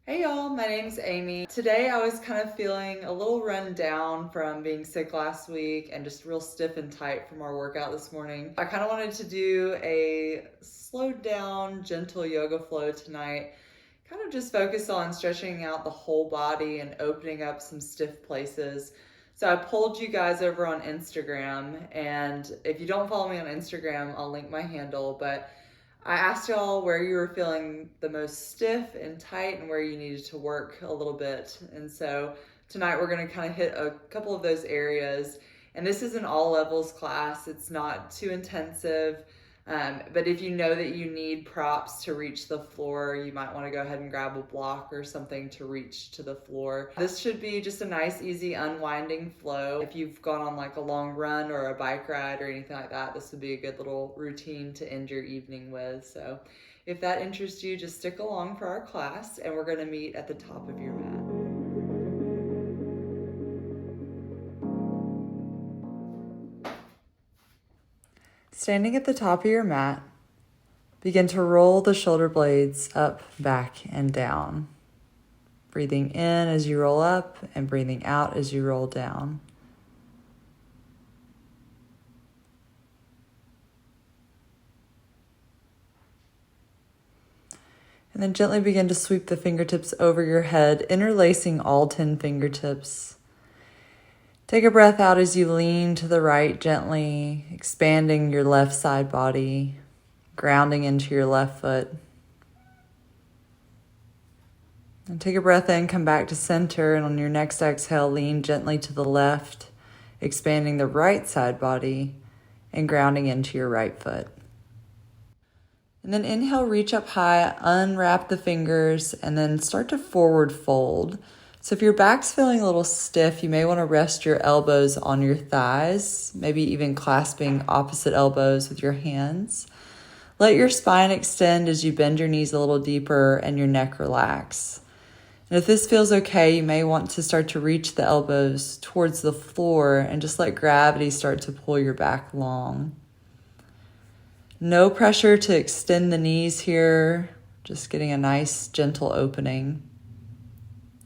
Hey y'all, my name's Amy. Today I was kind of feeling a little run down from being sick last week and just real stiff and tight from our workout this morning. I kind of wanted to do a slowed down, gentle yoga flow tonight. Kind of just focus on stretching out the whole body and opening up some stiff places. So I pulled you guys over on Instagram, and if you don't follow me on Instagram, I'll link my handle, but I asked y'all where you were feeling the most stiff and tight and where you needed to work a little bit. And so tonight we're going to kind of hit a couple of those areas. And this is an all levels class. It's not too intensive. But if you know that you need props to reach the floor, you might want to go ahead and grab a block or something to reach to the floor. This should be just a nice, easy, unwinding flow. If you've gone on like a long run or a bike ride or anything like that, this would be a good little routine to end your evening with. So if that interests you, just stick along for our class, and we're going to meet at the top of your mat. Standing at the top of your mat, begin to roll the shoulder blades up, back, and down. Breathing in as you roll up and breathing out as you roll down. And then gently begin to sweep the fingertips over your head, interlacing all 10 fingertips. Take a breath out as you lean to the right, gently expanding your left side body, grounding into your left foot. And take a breath in, come back to center, and on your next exhale, lean gently to the left, expanding the right side body and grounding into your right foot. And then inhale, reach up high, unwrap the fingers, and then start to forward fold. So if your back's feeling a little stiff, you may want to rest your elbows on your thighs, maybe even clasping opposite elbows with your hands. Let your spine extend as you bend your knees a little deeper and your neck relax. And if this feels okay, you may want to start to reach the elbows towards the floor and just let gravity start to pull your back long. No pressure to extend the knees here, just getting a nice gentle opening.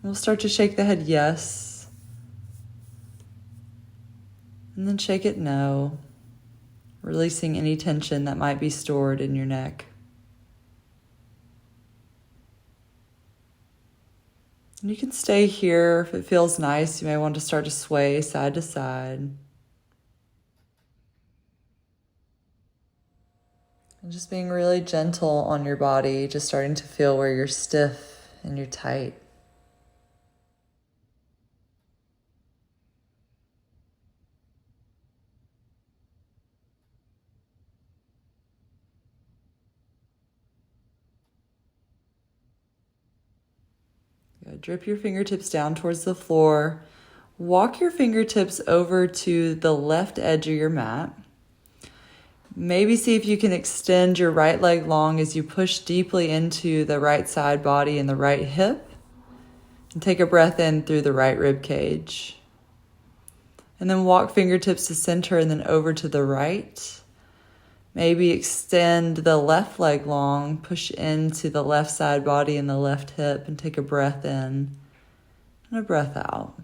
We'll start to shake the head yes, and then shake it no, releasing any tension that might be stored in your neck. And you can stay here. If it feels nice, you may want to start to sway side to side. And just being really gentle on your body, just starting to feel where you're stiff and you're tight. Good. Drip your fingertips down towards the floor. Walk your fingertips over to the left edge of your mat. Maybe see if you can extend your right leg long as you push deeply into the right side body and the right hip. And take a breath in through the right rib cage. And then walk fingertips to center and then over to the right. Maybe extend the left leg long, push into the left side body and the left hip, and take a breath in and a breath out.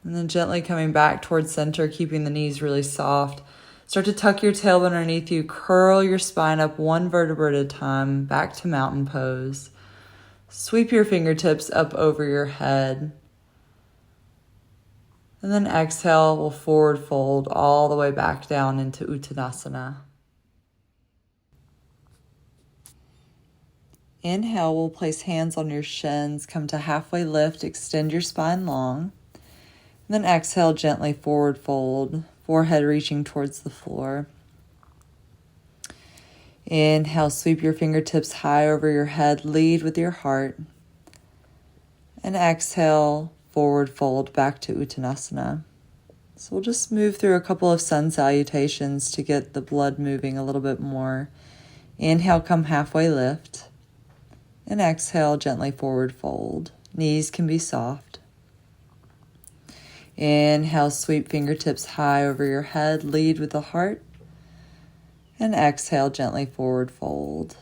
And then gently coming back towards center, keeping the knees really soft. Start to tuck your tailbone underneath you. Curl your spine up one vertebra at a time, back to mountain pose. Sweep your fingertips up over your head. And then exhale, we'll forward fold all the way back down into Uttanasana. Inhale, we'll place hands on your shins, come to halfway lift, extend your spine long. And then exhale, gently forward fold, forehead reaching towards the floor. Inhale, sweep your fingertips high over your head, lead with your heart. And exhale, forward fold back to Uttanasana. So we'll just move through a couple of sun salutations to get the blood moving a little bit more. Inhale, come halfway lift. And exhale, gently forward fold. Knees can be soft. Inhale, sweep fingertips high over your head, lead with the heart. And exhale, gently forward fold.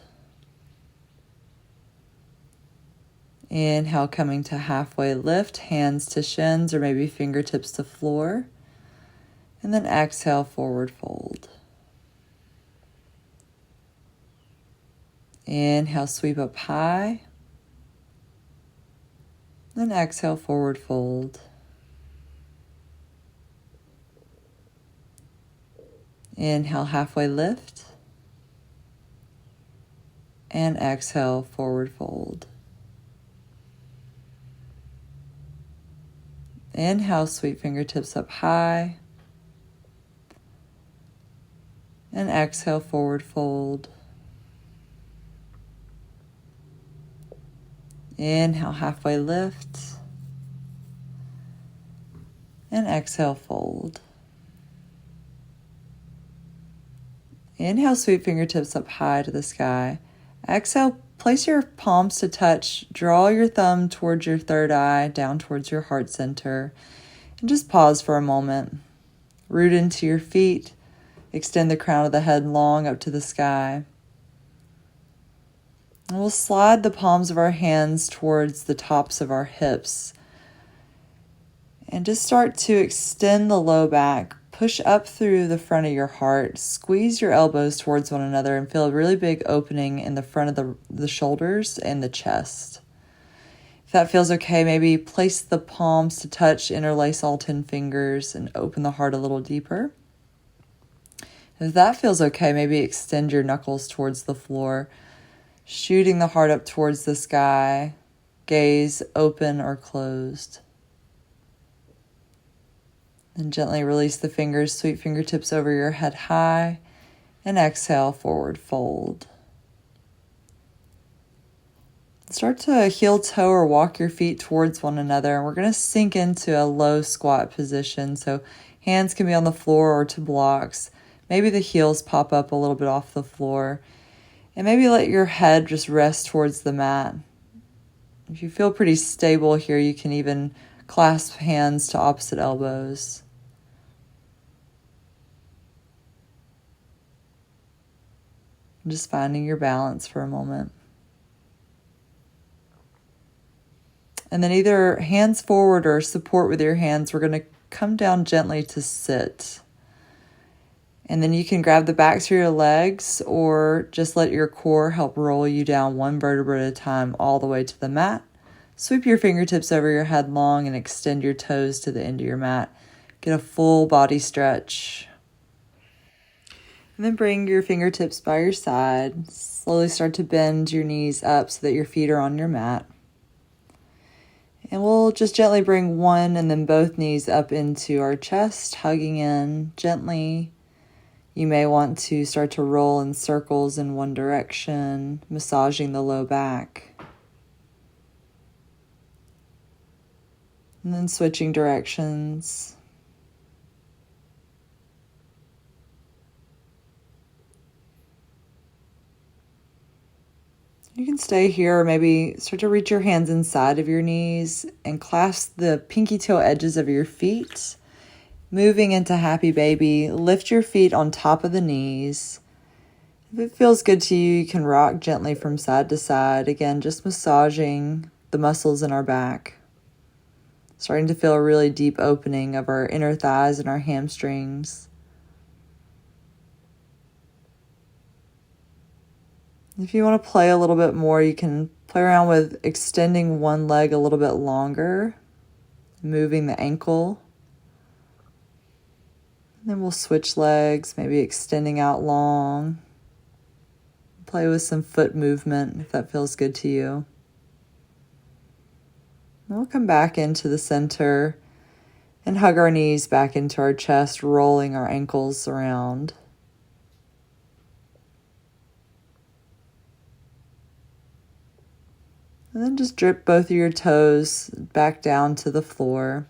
Inhale, coming to halfway lift, hands to shins or maybe fingertips to floor. And then exhale, forward fold. Inhale, sweep up high. Then exhale, forward fold. Inhale, halfway lift. And exhale, forward fold. Inhale, sweep fingertips up high. And exhale, forward fold. Inhale, halfway lift. And exhale, fold. Inhale, sweep fingertips up high to the sky. Exhale, place your palms to touch. Draw your thumb towards your third eye, down towards your heart center. And just pause for a moment. Root into your feet. Extend the crown of the head long up to the sky. And we'll slide the palms of our hands towards the tops of our hips. And just start to extend the low back. Push up through the front of your heart. Squeeze your elbows towards one another and feel a really big opening in the front of the shoulders and the chest. If that feels okay, maybe place the palms to touch, interlace all 10 fingers, and open the heart a little deeper. If that feels okay, maybe extend your knuckles towards the floor, shooting the heart up towards the sky, gaze open or closed. And gently release the fingers, sweep fingertips over your head high, and exhale, forward fold. Start to heel toe or walk your feet towards one another, and we're going to sink into a low squat position. So hands can be on the floor or to blocks. Maybe the heels pop up a little bit off the floor, and maybe let your head just rest towards the mat. If you feel pretty stable here, you can even clasp hands to opposite elbows. Just finding your balance for a moment. And then either hands forward or support with your hands, we're going to come down gently to sit. And then you can grab the backs of your legs or just let your core help roll you down one vertebra at a time all the way to the mat. Sweep your fingertips over your head long and extend your toes to the end of your mat. Get a full body stretch. And then bring your fingertips by your side. Slowly start to bend your knees up so that your feet are on your mat. And we'll just gently bring one and then both knees up into our chest, hugging in gently. You may want to start to roll in circles in one direction, massaging the low back. And then switching directions. You can stay here or maybe start to reach your hands inside of your knees and clasp the pinky toe edges of your feet. Moving into happy baby, lift your feet on top of the knees. If it feels good to you, you can rock gently from side to side. Again, just massaging the muscles in our back. Starting to feel a really deep opening of our inner thighs and our hamstrings. If you want to play a little bit more, you can play around with extending one leg a little bit longer, moving the ankle. And then we'll switch legs, maybe extending out long. Play with some foot movement if that feels good to you. And we'll come back into the center and hug our knees back into our chest, rolling our ankles around. And then just drip both of your toes back down to the floor.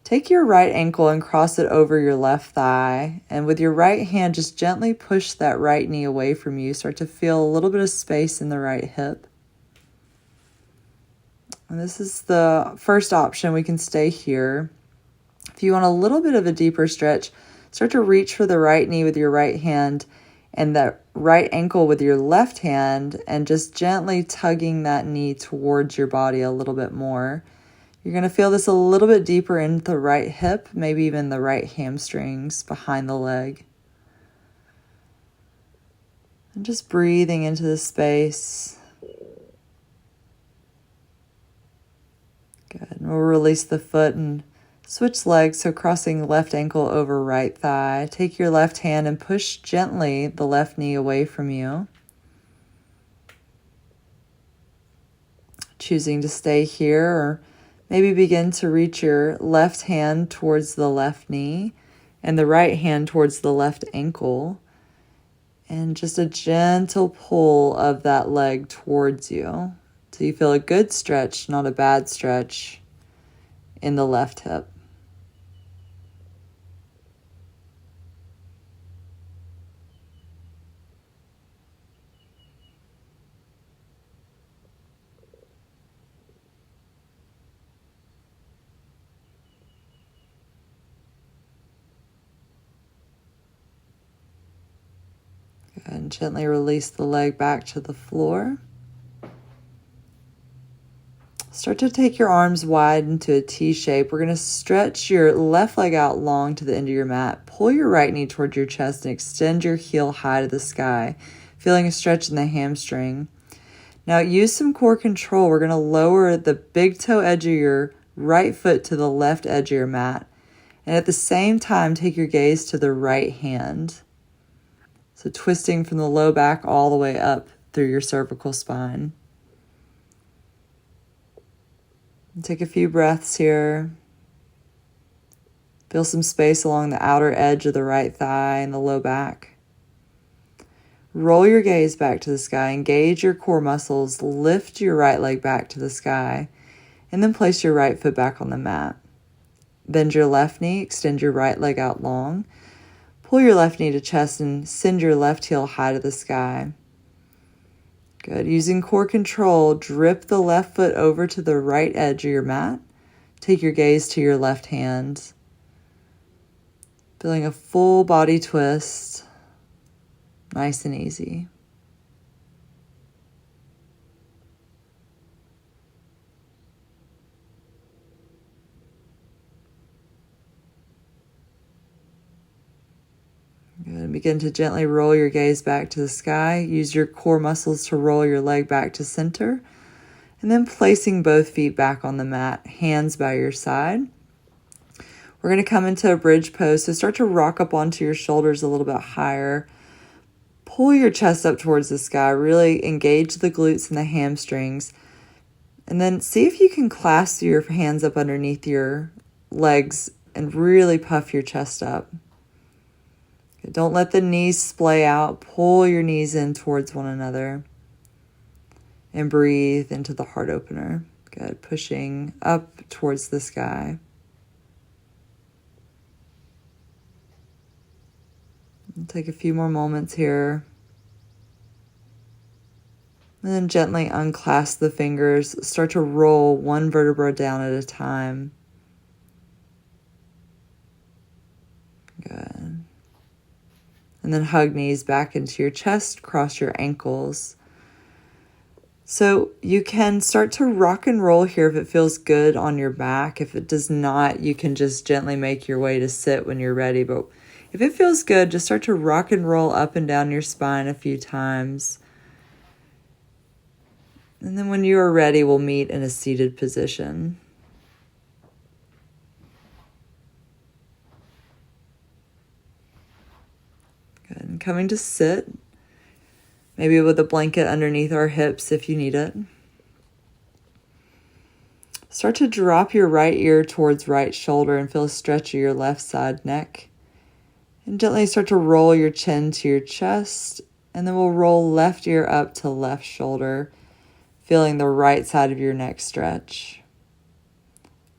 Take your right ankle and cross it over your left thigh. And with your right hand, just gently push that right knee away from you. Start to feel a little bit of space in the right hip. And this is the first option. We can stay here. If you want a little bit of a deeper stretch, start to reach for the right knee with your right hand and that right ankle with your left hand and just gently tugging that knee towards your body a little bit more. You're going to feel this a little bit deeper into the right hip, maybe even the right hamstrings behind the leg. And just breathing into the space. Good. And we'll release the foot and switch legs, so crossing left ankle over right thigh. Take your left hand and push gently the left knee away from you. Choosing to stay here, or maybe begin to reach your left hand towards the left knee and the right hand towards the left ankle. And just a gentle pull of that leg towards you. So you feel a good stretch, not a bad stretch, in the left hip. And gently release the leg back to the floor. Start to take your arms wide into a T shape. We're going to stretch your left leg out long to the end of your mat. Pull your right knee toward your chest and extend your heel high to the sky, feeling a stretch in the hamstring. Now use some core control. We're going to lower the big toe edge of your right foot to the left edge of your mat. And at the same time, take your gaze to the right hand. So twisting from the low back all the way up through your cervical spine. And take a few breaths here. Feel some space along the outer edge of the right thigh and the low back. Roll your gaze back to the sky. Engage your core muscles. Lift your right leg back to the sky. And then place your right foot back on the mat. Bend your left knee. Extend your right leg out long. Pull your left knee to chest and send your left heel high to the sky. Good. Using core control, drip the left foot over to the right edge of your mat. Take your gaze to your left hand. Feeling a full body twist. Nice and easy. Good. Begin to gently roll your gaze back to the sky. Use your core muscles to roll your leg back to center. And then placing both feet back on the mat, hands by your side. We're going to come into a bridge pose. So start to rock up onto your shoulders a little bit higher. Pull your chest up towards the sky. Really engage the glutes and the hamstrings. And then see if you can clasp your hands up underneath your legs and really puff your chest up. Don't let the knees splay out. Pull your knees in towards one another. And breathe into the heart opener. Good. Pushing up towards the sky. And take a few more moments here. And then gently unclasp the fingers. Start to roll one vertebra down at a time. Good. And then hug knees back into your chest, cross your ankles. So you can start to rock and roll here if it feels good on your back. If it does not, you can just gently make your way to sit when you're ready. But if it feels good, just start to rock and roll up and down your spine a few times. And then when you are ready, we'll meet in a seated position. Good. And coming to sit, maybe with a blanket underneath our hips if you need it. Start to drop your right ear towards right shoulder and feel a stretch of your left side neck. And gently start to roll your chin to your chest. And then we'll roll left ear up to left shoulder, feeling the right side of your neck stretch.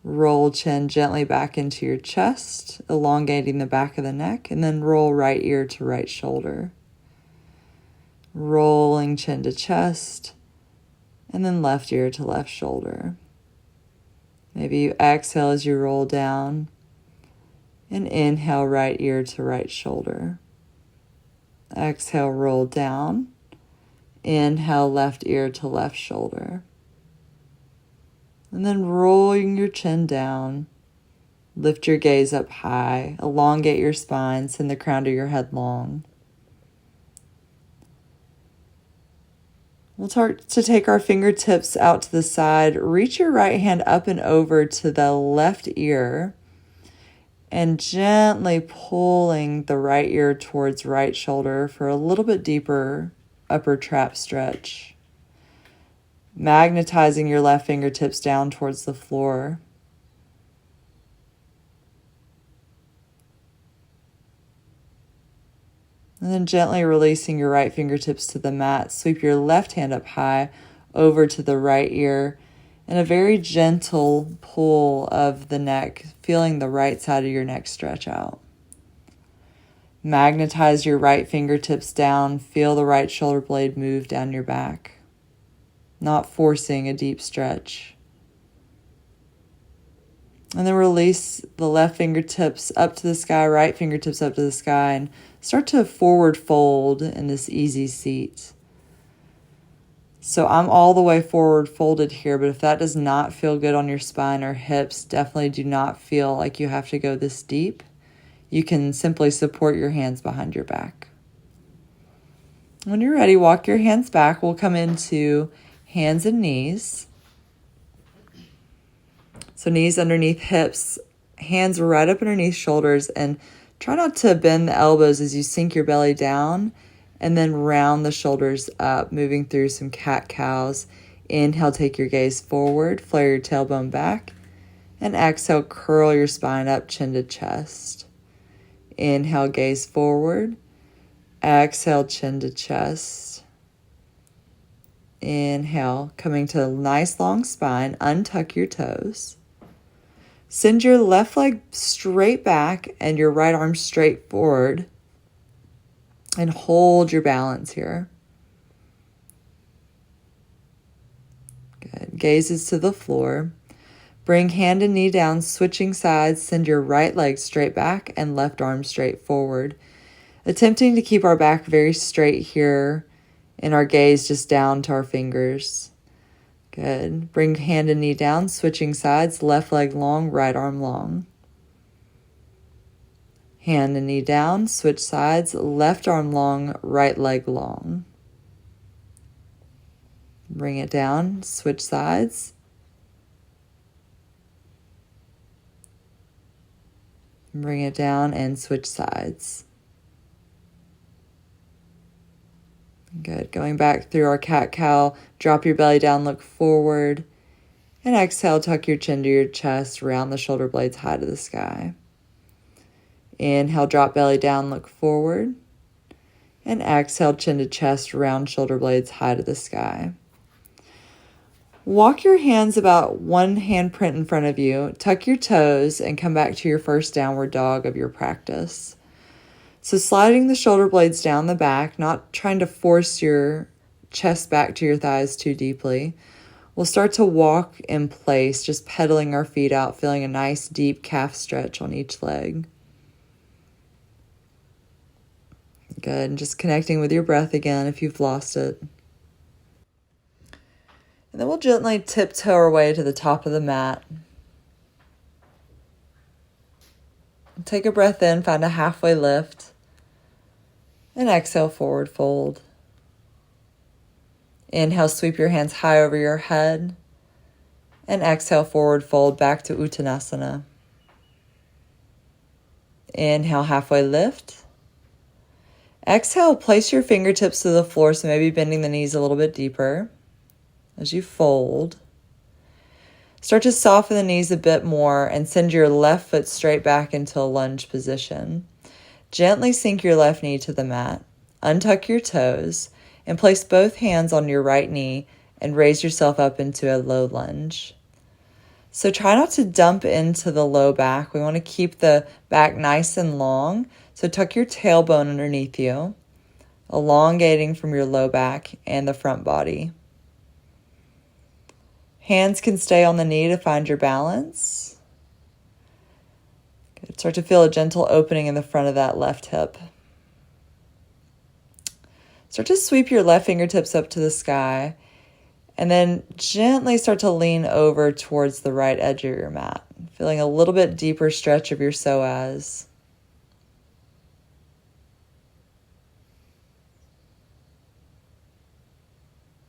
Roll chin gently back into your chest, elongating the back of the neck, and then roll right ear to right shoulder. Rolling chin to chest, and then left ear to left shoulder. Maybe you exhale as you roll down, and inhale right ear to right shoulder. Exhale, roll down. Inhale, left ear to left shoulder. And then rolling your chin down. Lift your gaze up high. Elongate your spine. Send the crown of your head long. We'll start to take our fingertips out to the side. Reach your right hand up and over to the left ear. And gently pulling the right ear towards right shoulder for a little bit deeper upper trap stretch. Magnetizing your left fingertips down towards the floor. And then gently releasing your right fingertips to the mat. Sweep your left hand up high over to the right ear. And a very gentle pull of the neck, feeling the right side of your neck stretch out. Magnetize your right fingertips down. Feel the right shoulder blade move down your back. Not forcing a deep stretch. And then release the left fingertips up to the sky, right fingertips up to the sky, and start to forward fold in this easy seat. So I'm all the way forward folded here, but if that does not feel good on your spine or hips, definitely do not feel like you have to go this deep. You can simply support your hands behind your back. When you're ready, walk your hands back. We'll come into hands and knees. So knees underneath hips, hands right up underneath shoulders, and try not to bend the elbows as you sink your belly down. And then round the shoulders up, moving through some cat-cows. Inhale, take your gaze forward, flare your tailbone back. And exhale, curl your spine up, chin to chest. Inhale, gaze forward. Exhale, chin to chest. Inhale, coming to a nice long spine, untuck your toes. Send your left leg straight back and your right arm straight forward. And hold your balance here. Good. Gazes to the floor. Bring hand and knee down, switching sides. Send your right leg straight back and left arm straight forward. Attempting to keep our back very straight here and our gaze just down to our fingers. Good. Bring hand and knee down, switching sides. Left leg long, right arm long. Hand and knee down, switch sides, left arm long, right leg long. Bring it down, switch sides. Bring it down and switch sides. Good. Going back through our cat-cow, drop your belly down, look forward. And exhale, tuck your chin to your chest, round the shoulder blades high to the sky. Inhale, drop belly down, look forward. And exhale, chin to chest, round shoulder blades high to the sky. Walk your hands about one handprint in front of you, tuck your toes, and come back to your first downward dog of your practice. So sliding the shoulder blades down the back, not trying to force your chest back to your thighs too deeply. We'll start to walk in place, just pedaling our feet out, feeling a nice deep calf stretch on each leg. Good, and just connecting with your breath again if you've lost it. And then we'll gently tiptoe our way to the top of the mat. Take a breath in, find a halfway lift. And exhale, forward fold. Inhale, sweep your hands high over your head. And exhale, forward fold back to Uttanasana. Inhale, halfway lift. Exhale, place your fingertips to the floor, so maybe bending the knees a little bit deeper as you fold. Start to soften the knees a bit more and send your left foot straight back into a lunge position. Gently sink your left knee to the mat. Untuck your toes and place both hands on your right knee and raise yourself up into a low lunge. So try not to dump into the low back. We want to keep the back nice and long. So tuck your tailbone underneath you, elongating from your low back and the front body. Hands can stay on the knee to find your balance. Good. Start to feel a gentle opening in the front of that left hip. Start to sweep your left fingertips up to the sky, and then gently start to lean over towards the right edge of your mat, feeling a little bit deeper stretch of your psoas.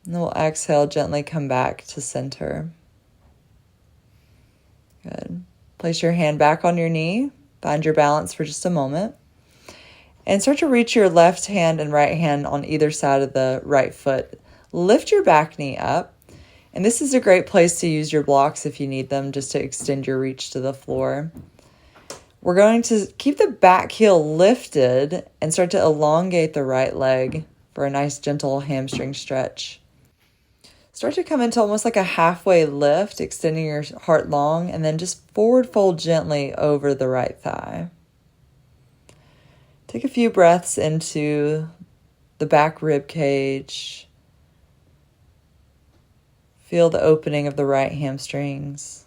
And then we'll exhale, gently come back to center. Good. Place your hand back on your knee. Find your balance for just a moment. And start to reach your left hand and right hand on either side of the right foot. Lift your back knee up. And this is a great place to use your blocks if you need them, just to extend your reach to the floor. We're going to keep the back heel lifted and start to elongate the right leg for a nice gentle hamstring stretch. Start to come into almost like a halfway lift, extending your heart long, and then just forward fold gently over the right thigh. Take a few breaths into the back rib cage. Feel the opening of the right hamstrings.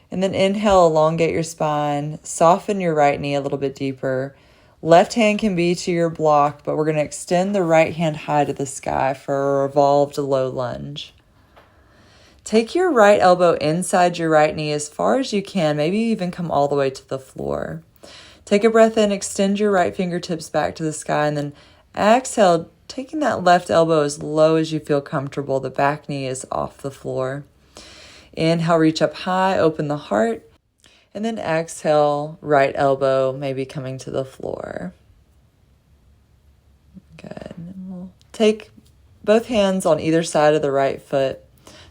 And then inhale, elongate your spine, soften your right knee a little bit deeper. Left hand can be to your block, but we're going to extend the right hand high to the sky for a revolved low lunge. Take your right elbow inside your right knee as far as you can, maybe even come all the way to the floor. Take a breath in, extend your right fingertips back to the sky, and then exhale, taking that left elbow as low as you feel comfortable. The back knee is off the floor. Inhale, reach up high, open the heart. And then exhale, right elbow maybe coming to the floor. Good. And we'll take both hands on either side of the right foot.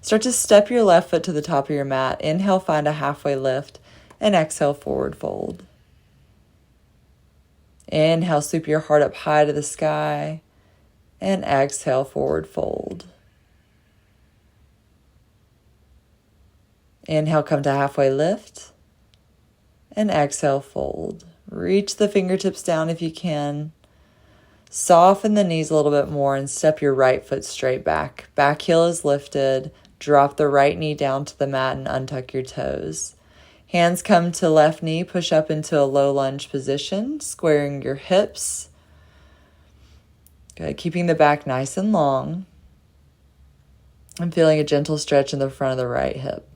Start to step your left foot to the top of your mat. Inhale, find a halfway lift. And exhale, forward fold. Inhale, sweep your heart up high to the sky. And exhale, forward fold. Inhale, come to halfway lift. And exhale, fold. Reach the fingertips down if you can. Soften the knees a little bit more and step your right foot straight back. Back heel is lifted. Drop the right knee down to the mat and untuck your toes. Hands come to left knee. Push up into a low lunge position, squaring your hips. Good. Keeping the back nice and long. And feeling a gentle stretch in the front of the right hip.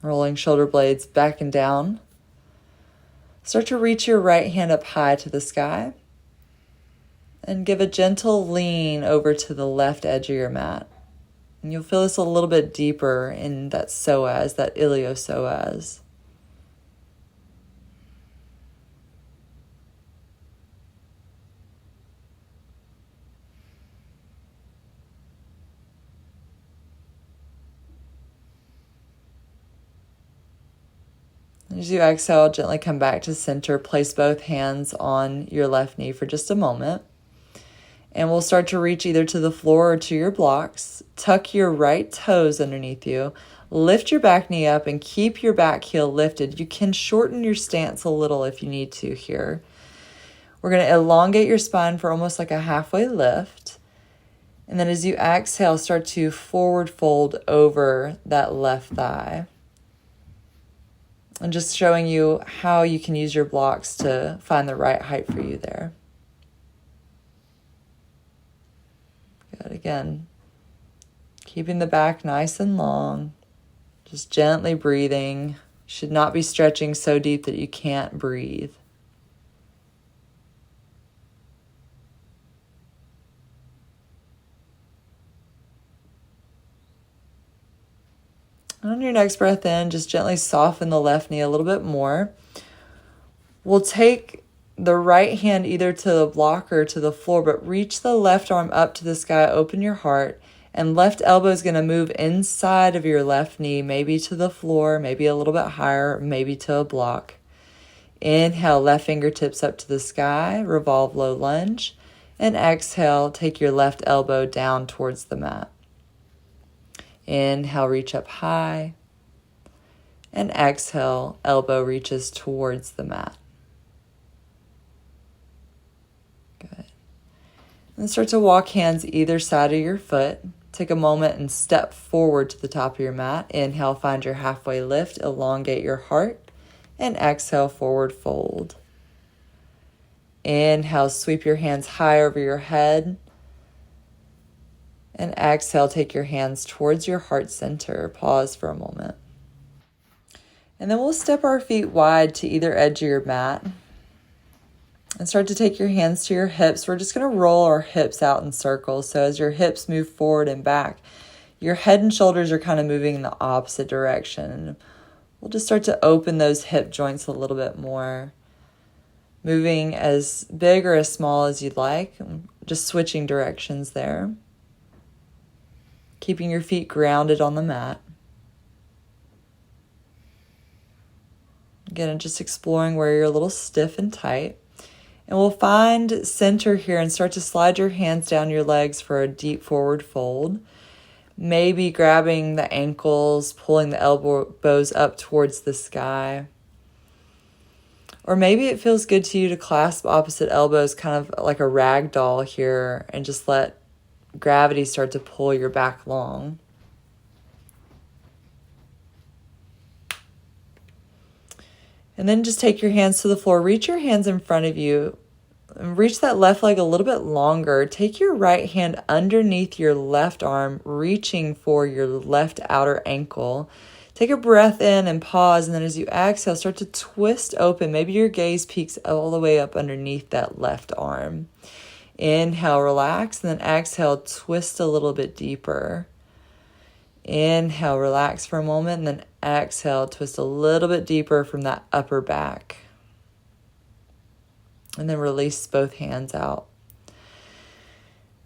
Rolling shoulder blades back and down. Start to reach your right hand up high to the sky. And give a gentle lean over to the left edge of your mat. And you'll feel this a little bit deeper in that psoas, that iliopsoas. As you exhale, gently come back to center. Place both hands on your left knee for just a moment. And we'll start to reach either to the floor or to your blocks. Tuck your right toes underneath you. Lift your back knee up and keep your back heel lifted. You can shorten your stance a little if you need to here. We're going to elongate your spine for almost like a halfway lift. And then as you exhale, start to forward fold over that left thigh. And just showing you how you can use your blocks to find the right height for you there. Good. Again, keeping the back nice and long. Just gently breathing. Should not be stretching so deep that you can't breathe. And on your next breath in, just gently soften the left knee a little bit more. We'll take the right hand either to the block or to the floor, but reach the left arm up to the sky, open your heart, and left elbow is going to move inside of your left knee, maybe to the floor, maybe a little bit higher, maybe to a block. Inhale, left fingertips up to the sky, revolve low lunge, and exhale, take your left elbow down towards the mat. Inhale, reach up high, and exhale, elbow reaches towards the mat. Good. And start to walk hands either side of your foot. Take a moment and step forward to the top of your mat. Inhale, find your halfway lift, elongate your heart, and exhale, forward fold. Inhale, sweep your hands high over your head. And exhale, take your hands towards your heart center. Pause for a moment. And then we'll step our feet wide to either edge of your mat. And start to take your hands to your hips. We're just going to roll our hips out in circles. So as your hips move forward and back, your head and shoulders are kind of moving in the opposite direction. And we'll just start to open those hip joints a little bit more. Moving as big or as small as you'd like. Just switching directions there. Keeping your feet grounded on the mat. Again, just exploring where you're a little stiff and tight. And we'll find center here and start to slide your hands down your legs for a deep forward fold. Maybe grabbing the ankles, pulling the elbows up towards the sky. Or maybe it feels good to you to clasp opposite elbows kind of like a rag doll here and just let gravity start to pull your back long. And then just take your hands to the floor. Reach your hands in front of you. And reach that left leg a little bit longer. Take your right hand underneath your left arm, reaching for your left outer ankle. Take a breath in and pause. And then as you exhale, start to twist open. Maybe your gaze peeks all the way up underneath that left arm. Inhale, relax. And then exhale, twist a little bit deeper. Inhale, relax for a moment, and then exhale, twist a little bit deeper from that upper back. And then release both hands out.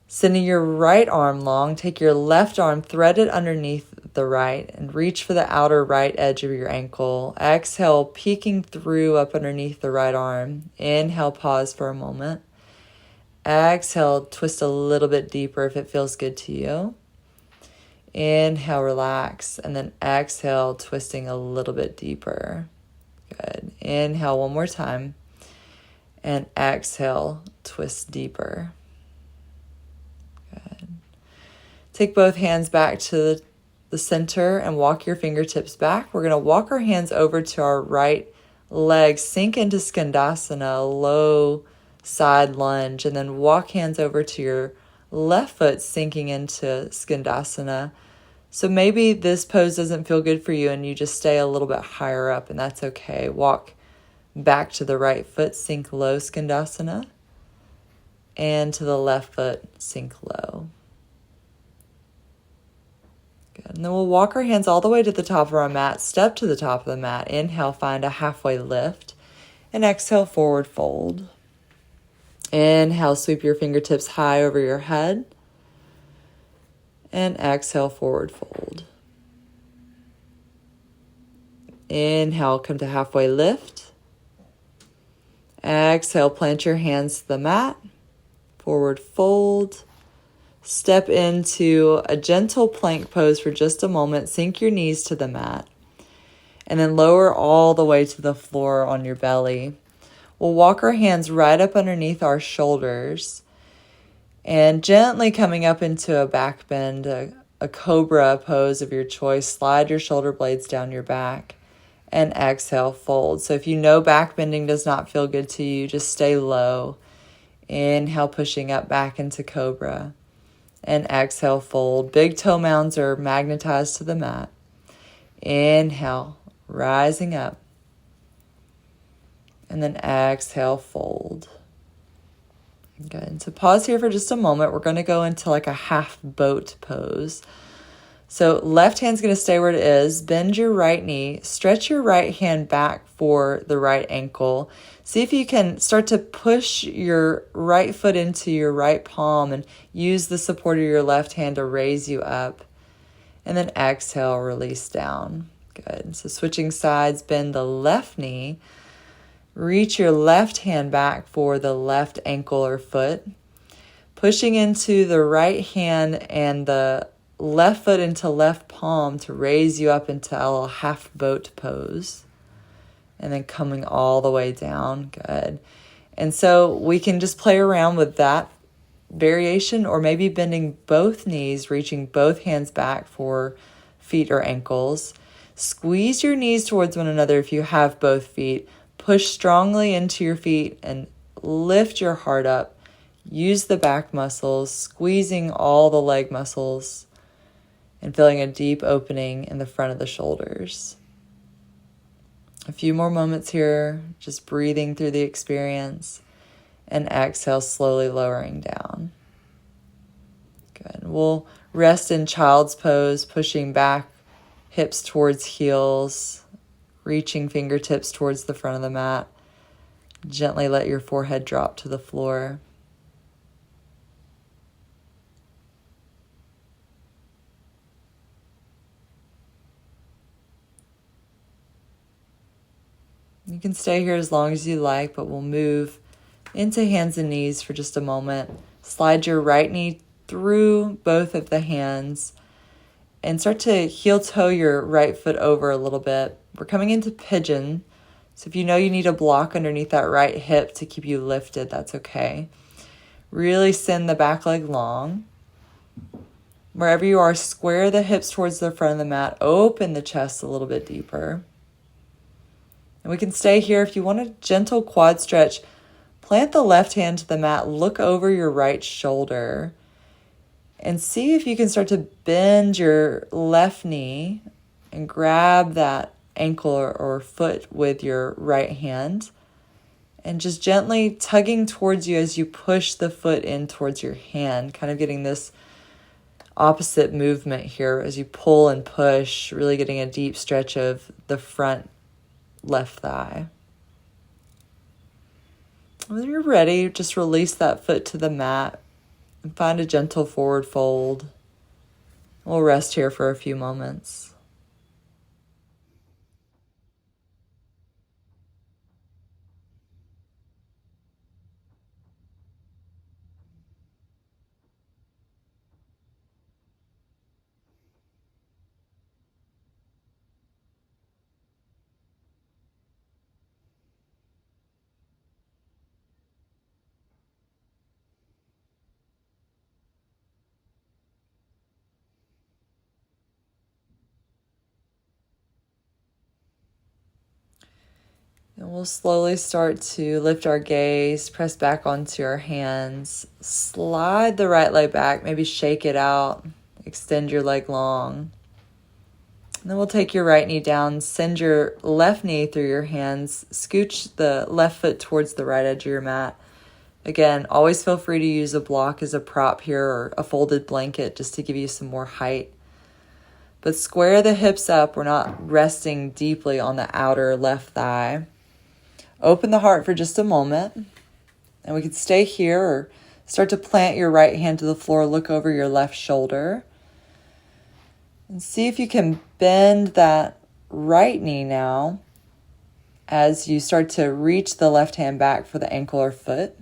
Sending your right arm long, take your left arm, thread it underneath the right, and reach for the outer right edge of your ankle. Exhale, peeking through up underneath the right arm. Inhale, pause for a moment. Exhale, twist a little bit deeper if it feels good to you. Inhale, relax, and then exhale, twisting a little bit deeper. Good. Inhale one more time, and exhale, twist deeper. Good. Take both hands back to the center and walk your fingertips back. We're going to walk our hands over to our right leg, sink into Skandasana, a low side lunge, and then walk hands over to your left foot, sinking into Skandasana. So maybe this pose doesn't feel good for you and you just stay a little bit higher up, and that's okay. Walk back to the right foot, sink low, Skandasana, and to the left foot, sink low. Good. And then we'll walk our hands all the way to the top of our mat, step to the top of the mat. Inhale, find a halfway lift, and exhale, forward fold. Inhale, sweep your fingertips high over your head. And exhale, forward fold. Inhale, come to halfway lift. Exhale, plant your hands to the mat. Forward fold. Step into a gentle plank pose for just a moment. Sink your knees to the mat. And then lower all the way to the floor on your belly. We'll walk our hands right up underneath our shoulders. And gently coming up into a back bend, a cobra pose of your choice. Slide your shoulder blades down your back and exhale, fold. So if you know back bending does not feel good to you, just stay low. Inhale, pushing up back into cobra, and exhale, fold. Big toe mounds are magnetized to the mat. Inhale, rising up, and then exhale, fold. Good. So pause here for just a moment. We're going to go into like a half boat pose. So left hand's going to stay where it is. Bend your right knee. Stretch your right hand back for the right ankle. See if you can start to push your right foot into your right palm and use the support of your left hand to raise you up. And then exhale, release down. Good. So switching sides, bend the left knee. Reach your left hand back for the left ankle or foot. Pushing into the right hand and the left foot into left palm to raise you up into a little half boat pose. And then coming all the way down. Good. And so we can just play around with that variation, or maybe bending both knees, reaching both hands back for feet or ankles. Squeeze your knees towards one another if you have both feet. Push strongly into your feet and lift your heart up. Use the back muscles, squeezing all the leg muscles and feeling a deep opening in the front of the shoulders. A few more moments here, just breathing through the experience, and exhale, slowly lowering down. Good. We'll rest in child's pose, pushing back, hips towards heels, reaching fingertips towards the front of the mat. Gently let your forehead drop to the floor. You can stay here as long as you like, but we'll move into hands and knees for just a moment. Slide your right knee through both of the hands and start to heel toe your right foot over a little bit. We're coming into pigeon, so if you know you need a block underneath that right hip to keep you lifted, that's okay. Really send the back leg long. Wherever you are, square the hips towards the front of the mat. Open the chest a little bit deeper. And we can stay here. If you want a gentle quad stretch, plant the left hand to the mat, look over your right shoulder, and see if you can start to bend your left knee and grab that ankle or foot with your right hand, and just gently tugging towards you as you push the foot in towards your hand, kind of getting this opposite movement here as you pull and push, really getting a deep stretch of the front left thigh. When you're ready, just release that foot to the mat and find a gentle forward fold. We'll rest here for a few moments. And we'll slowly start to lift our gaze, press back onto our hands, slide the right leg back, maybe shake it out, extend your leg long. And then we'll take your right knee down, send your left knee through your hands, scooch the left foot towards the right edge of your mat. Again, always feel free to use a block as a prop here or a folded blanket just to give you some more height. But square the hips up. We're not resting deeply on the outer left thigh. Open the heart for just a moment, and we can stay here or start to plant your right hand to the floor, look over your left shoulder, and see if you can bend that right knee now as you start to reach the left hand back for the ankle or foot.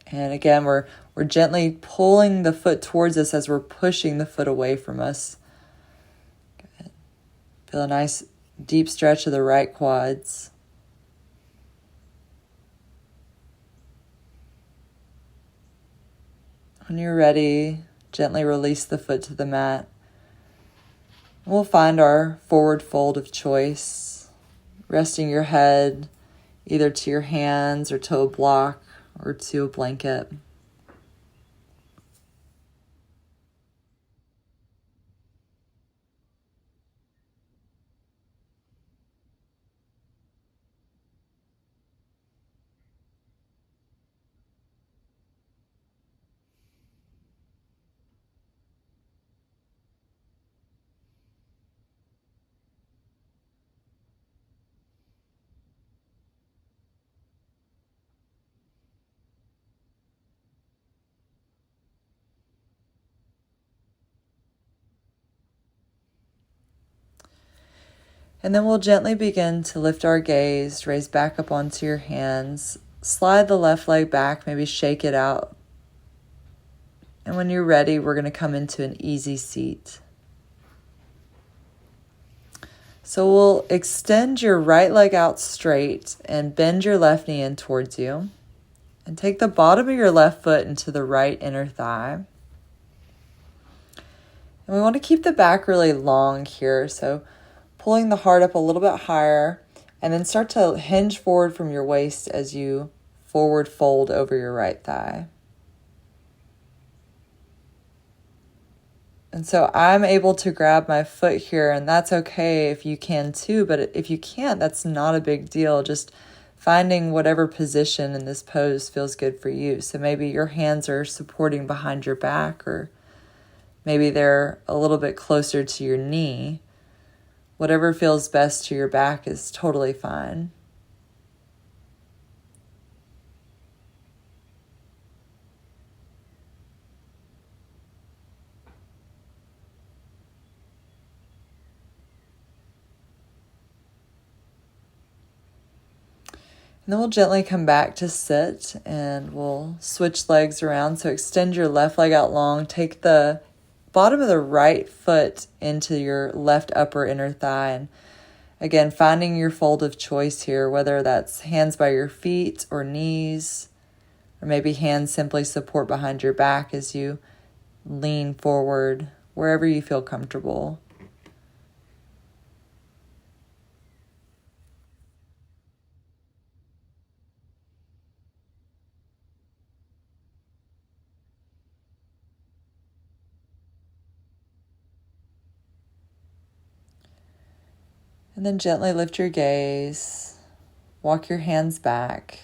And again, we're gently pulling the foot towards us as we're pushing the foot away from us. Good. Feel a nice deep stretch of the right quads. When you're ready, gently release the foot to the mat. We'll find our forward fold of choice, resting your head either to your hands or to a block or to a blanket. And then we'll gently begin to lift our gaze, raise back up onto your hands, slide the left leg back, maybe shake it out. And when you're ready, we're going to come into an easy seat. So we'll extend your right leg out straight and bend your left knee in towards you. And take the bottom of your left foot into the right inner thigh. And we want to keep the back really long here, so pulling the heart up a little bit higher, and then start to hinge forward from your waist as you forward fold over your right thigh. And so I'm able to grab my foot here, and that's okay if you can too, but if you can't, that's not a big deal. Just finding whatever position in this pose feels good for you. So maybe your hands are supporting behind your back, or maybe they're a little bit closer to your knee. Whatever feels best to your back is totally fine. And then we'll gently come back to sit, and we'll switch legs around. So extend your left leg out long. Take the bottom of the right foot into your left upper inner thigh. And again, finding your fold of choice here, whether that's hands by your feet or knees, or maybe hands simply support behind your back as you lean forward, wherever you feel comfortable. And then gently lift your gaze, walk your hands back,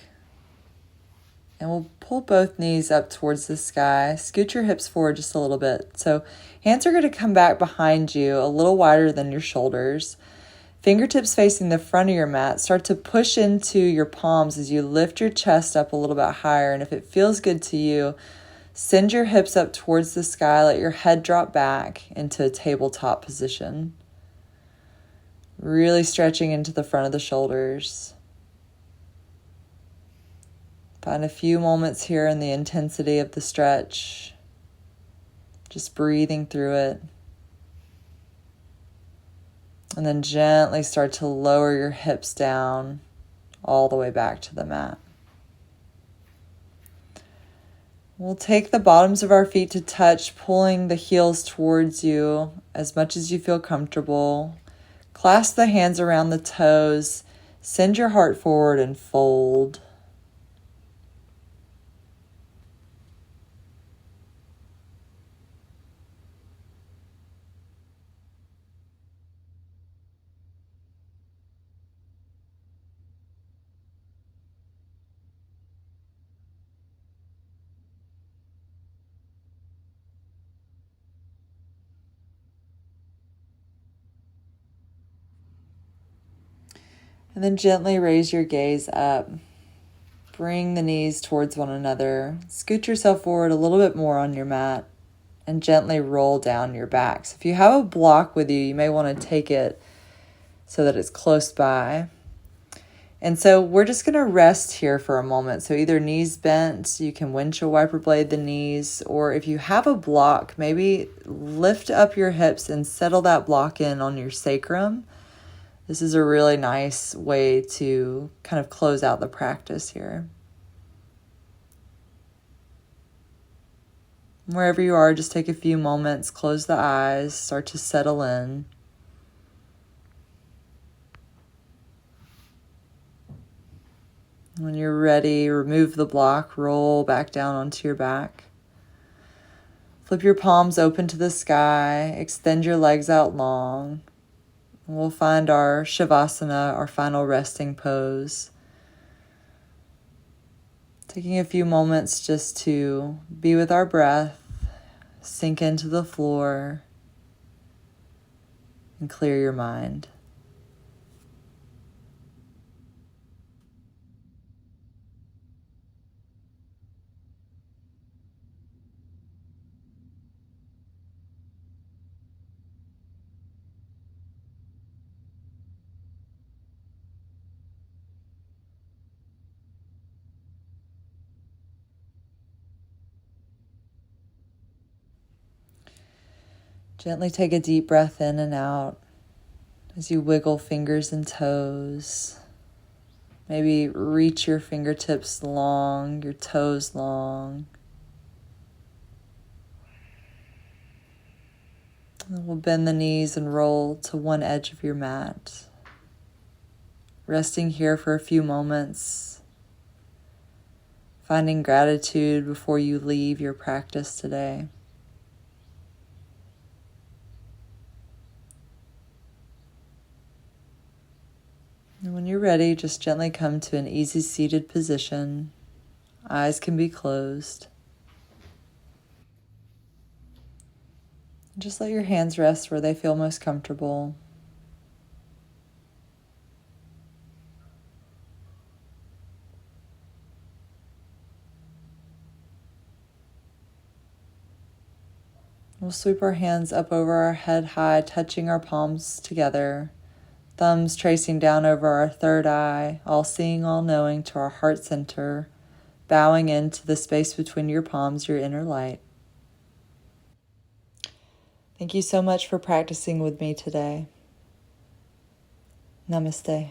and we'll pull both knees up towards the sky. Scoot your hips forward just a little bit. So hands are going to come back behind you a little wider than your shoulders. Fingertips facing the front of your mat. Start to push into your palms as you lift your chest up a little bit higher. And if it feels good to you, send your hips up towards the sky. Let your head drop back into a tabletop position. Really stretching into the front of the shoulders. Find a few moments here in the intensity of the stretch. Just breathing through it. And then gently start to lower your hips down all the way back to the mat. We'll take the bottoms of our feet to touch, pulling the heels towards you as much as you feel comfortable. Clasp the hands around the toes. Send your heart forward and fold. And then gently raise your gaze up. Bring the knees towards one another. Scoot yourself forward a little bit more on your mat and gently roll down your back. So if you have a block with you, you may want to take it so that it's close by. And so we're just going to rest here for a moment. So either knees bent, you can windshield wiper blade the knees, or if you have a block, maybe lift up your hips and settle that block in on your sacrum. This is a really nice way to kind of close out the practice here. Wherever you are, just take a few moments, close the eyes, start to settle in. When you're ready, remove the block, roll back down onto your back. Flip your palms open to the sky, extend your legs out long. We'll find our Shavasana, our final resting pose. Taking a few moments just to be with our breath, sink into the floor, and clear your mind. Gently take a deep breath in and out as you wiggle fingers and toes. Maybe reach your fingertips long, your toes long. And we'll bend the knees and roll to one edge of your mat. Resting here for a few moments, finding gratitude before you leave your practice today. And when you're ready, just gently come to an easy seated position. Eyes can be closed. Just let your hands rest where they feel most comfortable. We'll sweep our hands up over our head high, touching our palms together, thumbs tracing down over our third eye, all seeing, all knowing, to our heart center, bowing into the space between your palms, your inner light. Thank you so much for practicing with me today. Namaste.